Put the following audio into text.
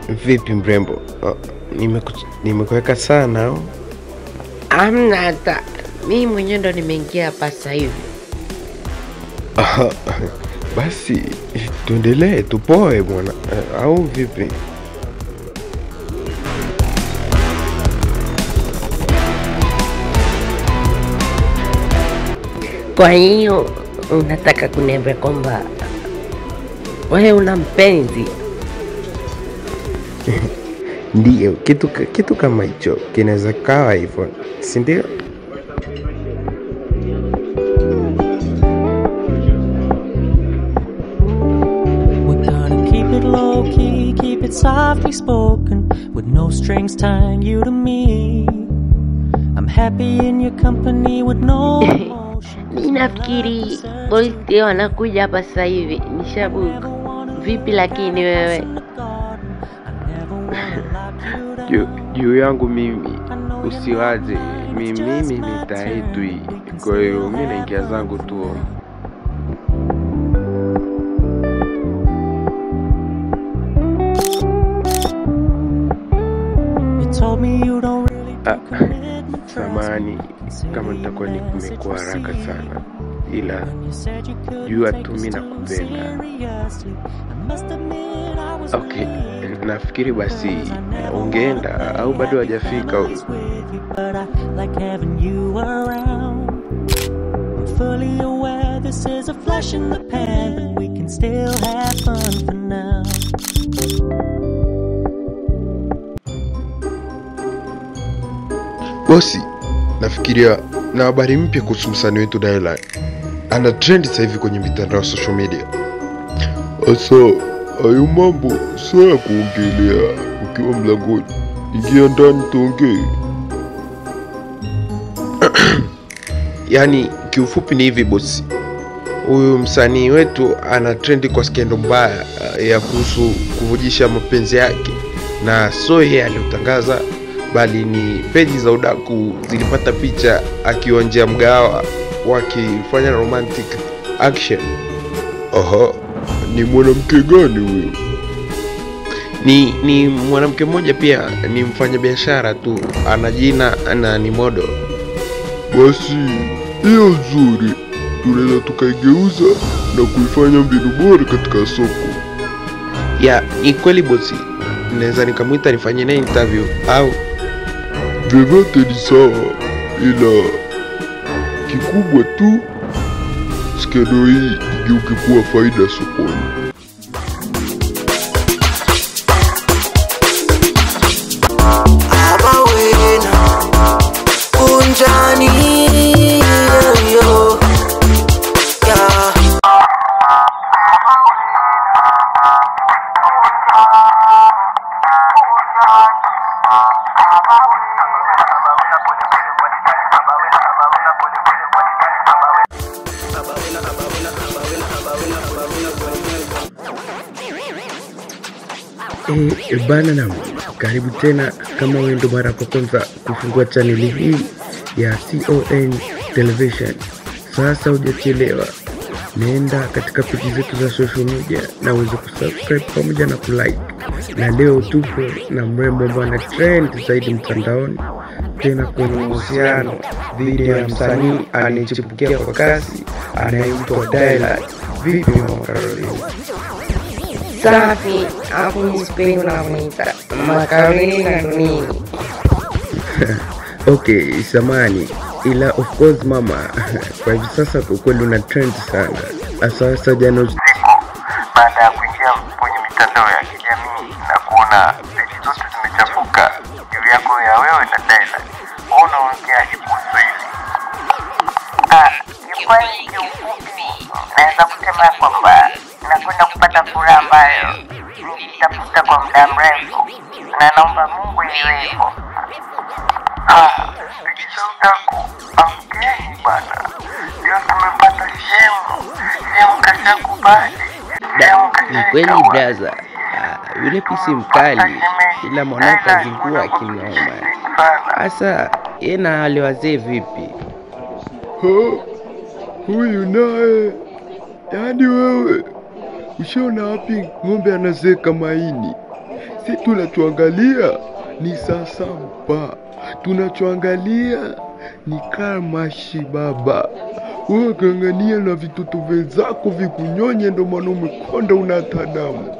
Vipi mrembo? Nimekuweka sana au? Amna hata. Mimi mwenyewe ndo nimeingia hapa sasa hivi. Basi tuendelee tupoe bwana. Au vipi? Kwa hiyo unataka kuniambia kwamba wewe una mpenzi? Ndio, kitu kama hicho kinaweza kawa hivyo, si ndio? Keep it softly spoken with no strings tying you to me. I'm happy in your company with no emotion. Ninafikiri bosi anakuja hapa sasa hivi. Nishabook. Vipi lakini wewe? Juu yangu mimi usiwaze, mimi nitaitwi. Kwa hiyo mimi naingia zangu tu. Samani kama nitakuwa nimekuwa haraka sana, ila jua tu mimi nakupenda. Okay, nafikiri basi ungeenda au bado hajafika huyu? Fully aware this is a flash in the pan, but we can still have fun for now. Bosi, nafikiria na habari mpya kuhusu msanii wetu Dylan. Ana trend sasa hivi kwenye mitandao ya social media. So, hayo mambo sio ya kuongelea ukiwa mlangoni. Ingia ndani tuongee. Yaani kiufupi ni hivi bosi. Huyu msanii wetu ana trend kwa skendo mbaya ya kuhusu kuvujisha mapenzi yake, na sio yeye aliyotangaza, bali ni peji za udaku zilipata picha akiwa nje ya mgahawa wakifanya romantic action. Ni mwanamke gani huyo? Ni mwanamke mmoja pia, ni mfanyabiashara tu, ana jina na ni model. Basi hiyo nzuri, tunaweza tukaigeuza na kuifanya mbinu bora katika soko. Ya, ni kweli bosi. Naweza nikamuita nifanye naye interview au vyovyote ni sawa, ila kikubwa tu skendo hii igeuke kuwa faida sokoni. Bana namu, karibu tena. Kama wewe ndo mara ya kwanza kufungua channel hii ya CON Television, sasa hujachelewa. Nenda katika page zetu za social media na uweze kusubscribe pamoja na kulike. Na leo tupo na mrembo ambaye ana trend zaidi mtandaoni, tena kwenye uhusiano dhidi ya msanii anayechipukia kwa kasi anayeitwa Dylan. Vipi mama Caroline? Safi, hapo nisipendo na unita. Makarina ndo nini? Okay, samani. Ila of course mama, kwa hivi sasa kwa kweli una trend sana. Sasa jana usiku baada ya kuingia kwenye mitandao ya kijamii na kuona peji zote zimechafuka juu yako ya wewe na Dylan, unaongeaje kuhusu hili? Kiukweli kiufupi naweza kusema kwamba nakwenda kupata furaha ambayo nilitafuta kwa muda mrefu, na naomba Mungu iwe hivyo. Tukichotaku amkeni bana, ndio tumepata shemu kashakubali. Ni kweli brother, yule pisi mkali, ila mwanao kazingua kinoma. Asa yeye na wale wazee vipi? Huyu naye, yaani wewe Ushaona wapi ng'ombe anazeka maini? Si tunachoangalia ni saa saba. Tunachoangalia ni kamashi baba. Wewe gangania na vitoto wenzako vikunyonye, ndo maana umekonda unatadamu.